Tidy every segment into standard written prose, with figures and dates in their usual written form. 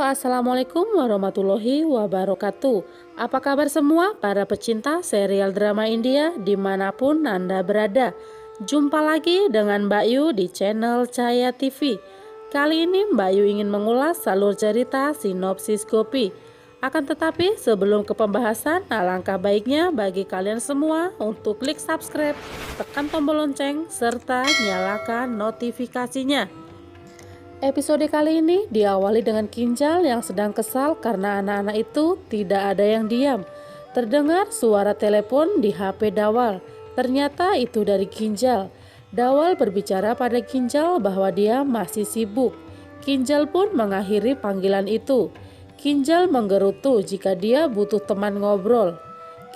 Assalamualaikum warahmatullahi wabarakatuh. Apa kabar semua para pecinta serial drama India dimanapun Anda berada? Jumpa lagi dengan Mbak Yu di channel Cahaya TV. Kali ini Mbak Yu ingin mengulas alur cerita sinopsis Gopi. Akan tetapi sebelum ke pembahasan, alangkah baiknya bagi kalian semua untuk klik subscribe, tekan tombol lonceng, serta nyalakan notifikasinya. Episode kali ini diawali dengan Kinjal yang sedang kesal karena anak-anak itu tidak ada yang diam. Terdengar suara telepon di HP Dawal. Ternyata itu dari Kinjal. Dawal berbicara pada Kinjal bahwa dia masih sibuk. Kinjal pun mengakhiri panggilan itu. Kinjal menggerutu jika dia butuh teman ngobrol.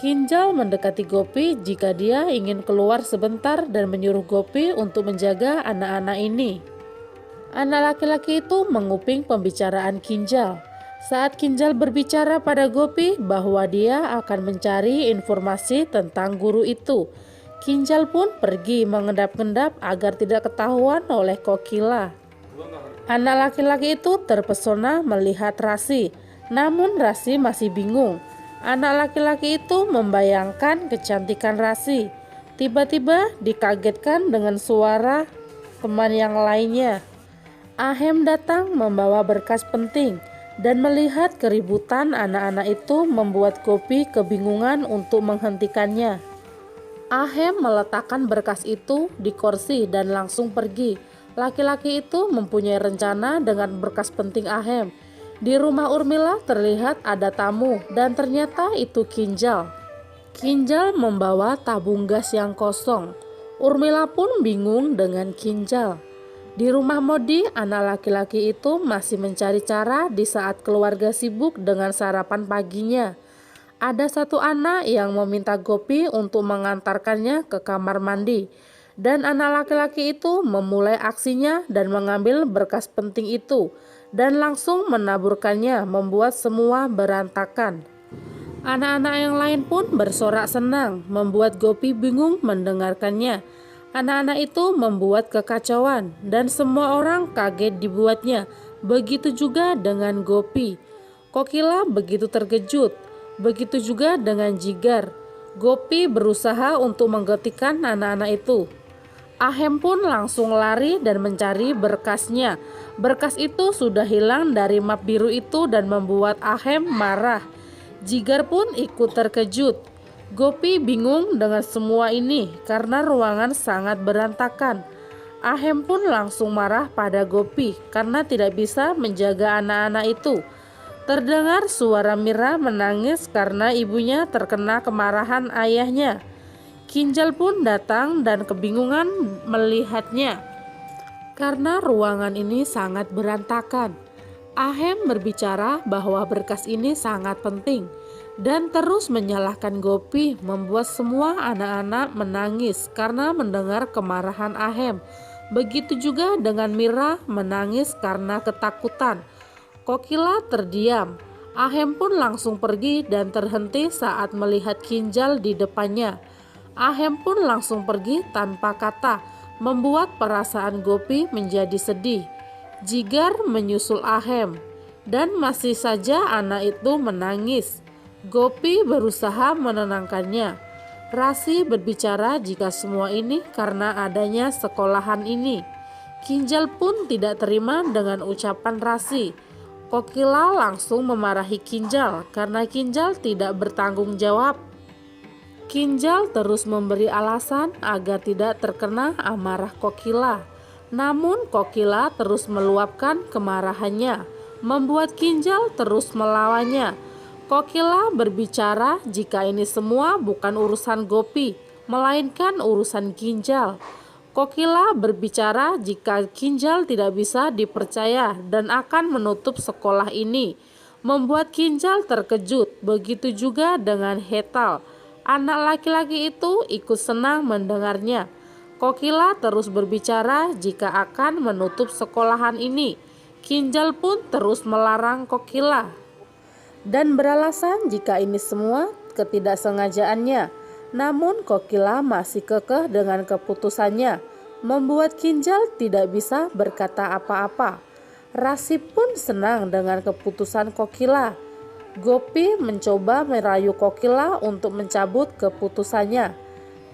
Kinjal mendekati Gopi jika dia ingin keluar sebentar dan menyuruh Gopi untuk menjaga anak-anak ini. Anak laki-laki itu menguping pembicaraan Kinjal. Saat Kinjal berbicara pada Gopi bahwa dia akan mencari informasi tentang guru itu, Kinjal pun pergi mengendap-endap agar tidak ketahuan oleh Kokila. Anak laki-laki itu terpesona melihat Rasi, namun Rasi masih bingung. Anak laki-laki itu membayangkan kecantikan Rasi. Tiba-tiba dikagetkan dengan suara teman yang lainnya. Ahem datang membawa berkas penting dan melihat keributan anak-anak itu membuat Gopi kebingungan untuk menghentikannya. Ahem meletakkan berkas itu di kursi dan langsung pergi. Laki-laki itu mempunyai rencana dengan berkas penting Ahem. Di rumah Urmila terlihat ada tamu dan ternyata itu Kinjal. Kinjal membawa tabung gas yang kosong. Urmila pun bingung dengan Kinjal. Di rumah Modi, anak laki-laki itu masih mencari cara di saat keluarga sibuk dengan sarapan paginya. Ada satu anak yang meminta Gopi untuk mengantarkannya ke kamar mandi. Dan anak laki-laki itu memulai aksinya dan mengambil berkas penting itu dan langsung menaburkannya membuat semua berantakan. Anak-anak yang lain pun bersorak senang, membuat Gopi bingung mendengarkannya. Anak-anak itu membuat kekacauan dan semua orang kaget dibuatnya. Begitu juga dengan Gopi. Kokila begitu terkejut. Begitu juga dengan Jigar. Gopi berusaha untuk menghentikan anak-anak itu. Ahem pun langsung lari dan mencari berkasnya. Berkas itu sudah hilang dari map biru itu dan membuat Ahem marah. Jigar pun ikut terkejut. Gopi bingung dengan semua ini karena ruangan sangat berantakan. Ahem pun langsung marah pada Gopi karena tidak bisa menjaga anak-anak itu. Terdengar suara Mira menangis karena ibunya terkena kemarahan ayahnya. Kinjal pun datang dan kebingungan melihatnya karena ruangan ini sangat berantakan. Ahem berbicara bahwa berkas ini sangat penting dan terus menyalahkan Gopi, membuat semua anak-anak menangis karena mendengar kemarahan Ahem. Begitu juga dengan Mira menangis karena ketakutan. Kokila terdiam. Ahem pun langsung pergi dan terhenti saat melihat Kinjal di depannya. Ahem pun langsung pergi tanpa kata, membuat perasaan Gopi menjadi sedih. Jigar menyusul Ahem dan masih saja anak itu menangis. Gopi berusaha menenangkannya. Rasi berbicara jika semua ini karena adanya sekolahan ini. Kinjal pun tidak terima dengan ucapan Rasi. Kokila langsung memarahi Kinjal karena Kinjal tidak bertanggung jawab. Kinjal terus memberi alasan agar tidak terkena amarah Kokila. Namun Kokila terus meluapkan kemarahannya, membuat Kinjal terus melawannya. Kokila berbicara jika ini semua bukan urusan Gopi, melainkan urusan Kinjal. Kokila berbicara jika Kinjal tidak bisa dipercaya dan akan menutup sekolah ini, membuat Kinjal terkejut. Begitu juga dengan Hetal. Anak laki-laki itu ikut senang mendengarnya. Kokila terus berbicara jika akan menutup sekolahan ini. Kinjal pun terus melarang Kokila dan beralasan jika ini semua ketidaksengajaannya. Namun Kokila masih kekeh dengan keputusannya, membuat Kinjal tidak bisa berkata apa-apa. Rasi pun senang dengan keputusan Kokila. Gopi mencoba merayu Kokila untuk mencabut keputusannya.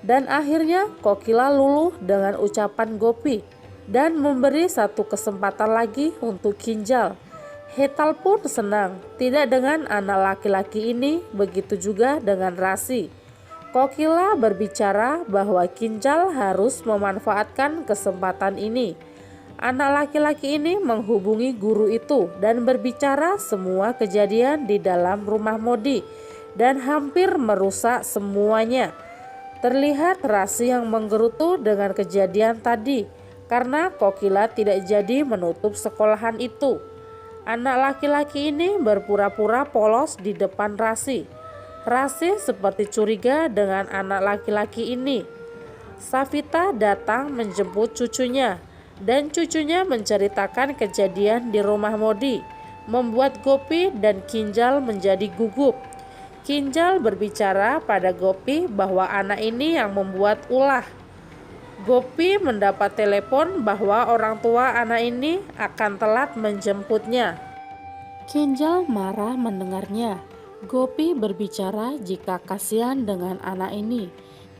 Dan akhirnya Kokila luluh dengan ucapan Gopi dan memberi satu kesempatan lagi untuk Kinjal. Hetal pun senang, tidak dengan anak laki-laki ini, begitu juga dengan Rasi. Kokila berbicara bahwa Kinjal harus memanfaatkan kesempatan ini. Anak laki-laki ini menghubungi guru itu dan berbicara semua kejadian di dalam rumah Modi dan hampir merusak semuanya. Terlihat Rasi yang menggerutu dengan kejadian tadi karena Kokila tidak jadi menutup sekolahan itu. Anak laki-laki ini berpura-pura polos di depan Rasi. Rasi seperti curiga dengan anak laki-laki ini. Savita datang menjemput cucunya dan cucunya menceritakan kejadian di rumah Modi, membuat Gopi dan Kinjal menjadi gugup. Kinjal berbicara pada Gopi bahwa anak ini yang membuat ulah. Gopi mendapat telepon bahwa orang tua anak ini akan telat menjemputnya. Kinjal marah mendengarnya. Gopi berbicara jika kasihan dengan anak ini.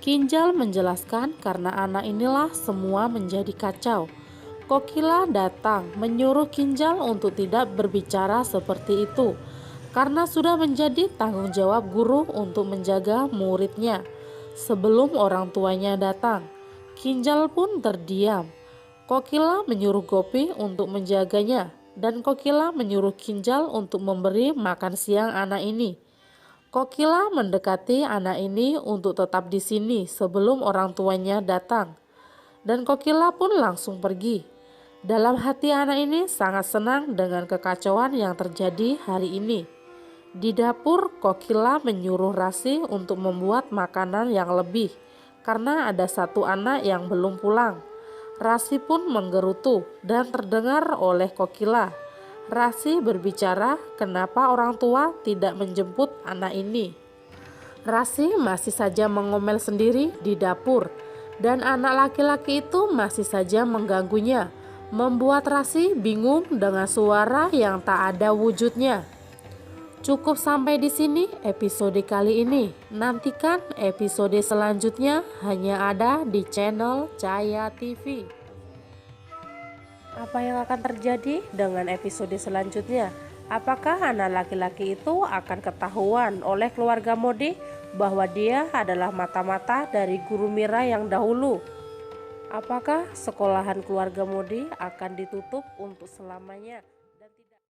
Kinjal menjelaskan karena anak inilah semua menjadi kacau. Kokila datang menyuruh Kinjal untuk tidak berbicara seperti itu karena sudah menjadi tanggung jawab guru untuk menjaga muridnya. Sebelum orang tuanya datang, Kinjal pun terdiam. Kokila menyuruh Gopi untuk menjaganya dan Kokila menyuruh Kinjal untuk memberi makan siang anak ini. Kokila mendekati anak ini untuk tetap di sini sebelum orang tuanya datang. Dan Kokila pun langsung pergi. Dalam hati anak ini sangat senang dengan kekacauan yang terjadi hari ini. Di dapur, Kokila menyuruh Rasi untuk membuat makanan yang lebih karena ada satu anak yang belum pulang. Rasi pun menggerutu dan terdengar oleh Kokila. Rasi berbicara kenapa orang tua tidak menjemput anak ini. Rasi masih saja mengomel sendiri di dapur dan anak laki-laki itu masih saja mengganggunya, membuat Rasi bingung dengan suara yang tak ada wujudnya. Cukup sampai di sini episode kali ini. Nantikan episode selanjutnya hanya ada di channel Cahaya TV. Apa yang akan terjadi dengan episode selanjutnya? Apakah anak laki-laki itu akan ketahuan oleh keluarga Modi bahwa dia adalah mata-mata dari guru Mira yang dahulu? Apakah sekolahan keluarga Modi akan ditutup untuk selamanya?